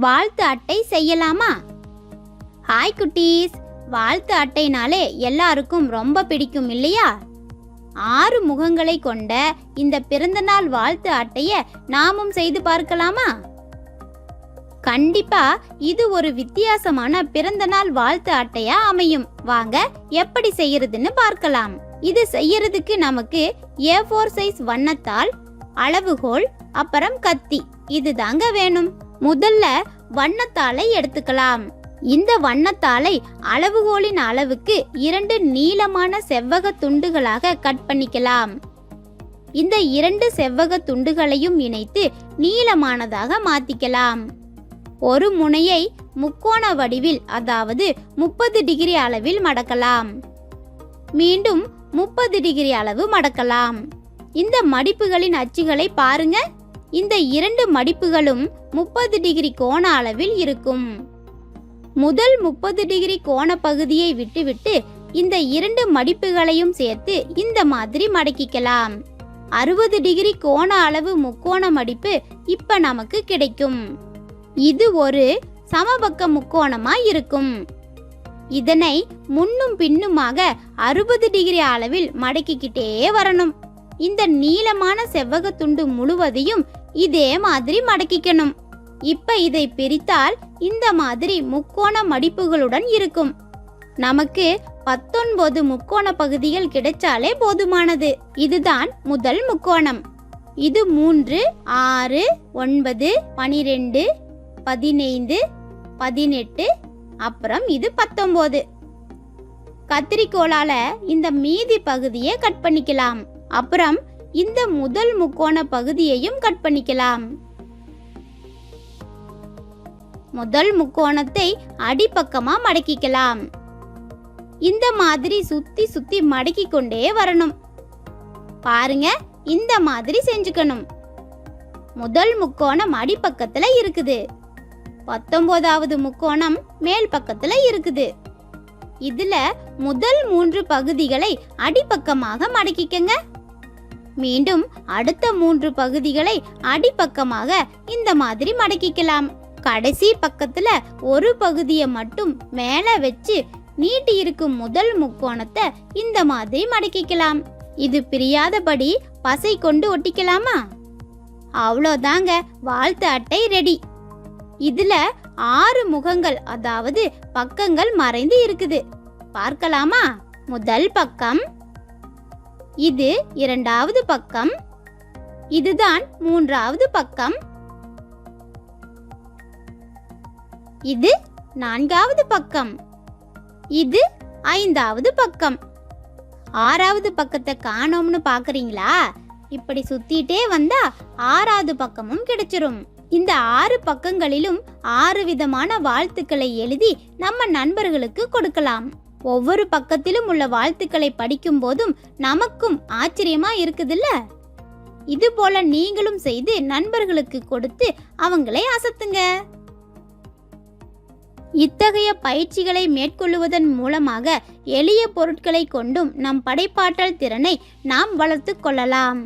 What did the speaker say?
வாழ்த்து அட்டை செய்யலாமா? ஹாய் குட்டீஸ், வாழ்த்து அட்டைனாலே எல்லாருக்கும் ரொம்ப பிடிக்கும் இல்லையா? 6 முகங்களை கொண்ட இந்த பிறந்தநாள் வாழ்த்து அட்டையை நாமும் செய்து பார்க்கலாமா? கண்டிப்பா இது ஒரு வித்தியாசமான பிறந்தநாள் வாழ்த்து அட்டையா அமையும். வாங்க எப்படி செய்யறதுன்னு பார்க்கலாம். இது செய்யறதுக்கு நமக்கு A4 சைஸ் வண்ணத்தாள், அளவுகோல், அப்புறம் கத்தி இது தாங்க வேணும். முதல்ல வண்ணத்தாளை எடுத்துக்கலாம். இந்த வண்ணத்தாளை அளவுகோலின் அளவுக்கு 2 நீளமான செவ்வக துண்டுகளாக கட் பண்ணிக்கலாம். இந்த 2 செவ்வக துண்டுகளையும் இணைத்து நீளமானதாக மாத்திக்கலாம். ஒரு முனையை முக்கோண வடிவில், அதாவது 30 டிகிரி அளவில் மடக்கலாம். மீண்டும் 30 டிகிரி அளவு மடக்கலாம். இந்த மடிப்புகளின் அச்சுகளை பாருங்க. இந்த 2 மடிப்புகளும் 30 டிகிரி கோண அளவில் இருக்கும். முதல் 30 டிகிரி கோண பகுதியை விட்டுவிட்டு இந்த 2 மடிப்புகளையும் சேர்த்து இந்த மாதிரி மடக்கிக்கலாம். 60 டிகிரி கோண அளவு முக்கோண மடிப்பு இப்ப நமக்கு கிடைக்கும். இது ஒரு சமபக்க முக்கோணமா இருக்கும். இதனை முன்னும் பின்னுமாக 60 டிகிரி அளவில் மடக்கிக்கிட்டே வரணும். இந்த நீளமான செவ்வக துண்டு முழுவதையும் இதே மாதிரி மடக்கிக்கணும். இப்ப இதை பிரித்தால் இந்த மாதிரி முக்கோண மடிப்புகளுடன் இருக்கும். நமக்கு 19 முக்கோண பகுதிகள் கிடைச்சாலே போதுமானது. இதுதான் முதல் முக்கோணம். இது 3, 6, 9, 12, 15, 18, அப்புறம் இது 19. கத்திரிக்கோலால இந்த மீதி பகுதியை கட் பண்ணிக்கலாம். அப்புறம் இந்த முதல் முக்கோண பகுதியையும் கட் பண்ணிக்கலாம். முதல் முக்கோணத்தை அடிப்பக்கமா மடக்கிக்கலாம். இந்த மாதிரி சுத்தி சுத்தி மடக்கி கொண்டே வரணும். பாருங்க, இந்த மாதிரி செஞ்சுக்கணும். முதல் முக்கோணம் அடிப்பக்கத்துல இருக்குது. 19வது முக்கோணம் மேல் பக்கத்துல இருக்குது. இதுல முதல் 3 பகுதிகளை அடிப்பக்கமாக மடக்கிக்கங்க. மீண்டும் அடுத்த 3 பகுதிகளை அடிப்பக்கமாக இந்த மாதிரி மடக்கிக்கலாம். கடைசி பக்கத்துல ஒரு பகுதியை மட்டும் மேல வச்சு நீட்டி இருக்கும் முதல் முக்கோணத்தை இந்த மாதிரி மடக்கிக்கலாம். இது பிரியாதபடி பசை கொண்டு ஒட்டிக்கலாமா? அவ்வளோதாங்க, வாழ்த்து அட்டை ரெடி. இதுல 6 முகங்கள், அதாவது பக்கங்கள் மறைந்து இருக்குது. பார்க்கலாமா? முதல் பக்கம், இது 2வது பக்கம், இதுதான் 3வது பக்கம், இது 4வது பக்கம், இது 5வது பக்கம். 6வது பக்கத்தை காணோம்னு பாக்குறீங்களா? இப்படி சுத்திட்டே வந்தா 6வது பக்கமும் கிடைச்சிரும். இந்த 6 பக்கங்களிலும் 6 விதமான வாழ்த்துக்களை எழுதி நம்ம நண்பர்களுக்கு கொடுக்கலாம். ஒவ்வொரு பக்கத்திலும் உள்ள வாழ்த்துக்களை படிக்கும் போதும் நமக்கும் ஆச்சரியமா இருக்குதுல்ல? இது போல நீங்களும் செய்து நண்பர்களுக்கு கொடுத்து அவங்களை அசத்துங்க. இத்தகைய பயிற்சிகளை மேற்கொள்வதன் மூலமாக எளிய பொருட்களை கொண்டும் நம் படைப்பாற்றல் திறனை நாம் வளர்த்து கொள்ளலாம்.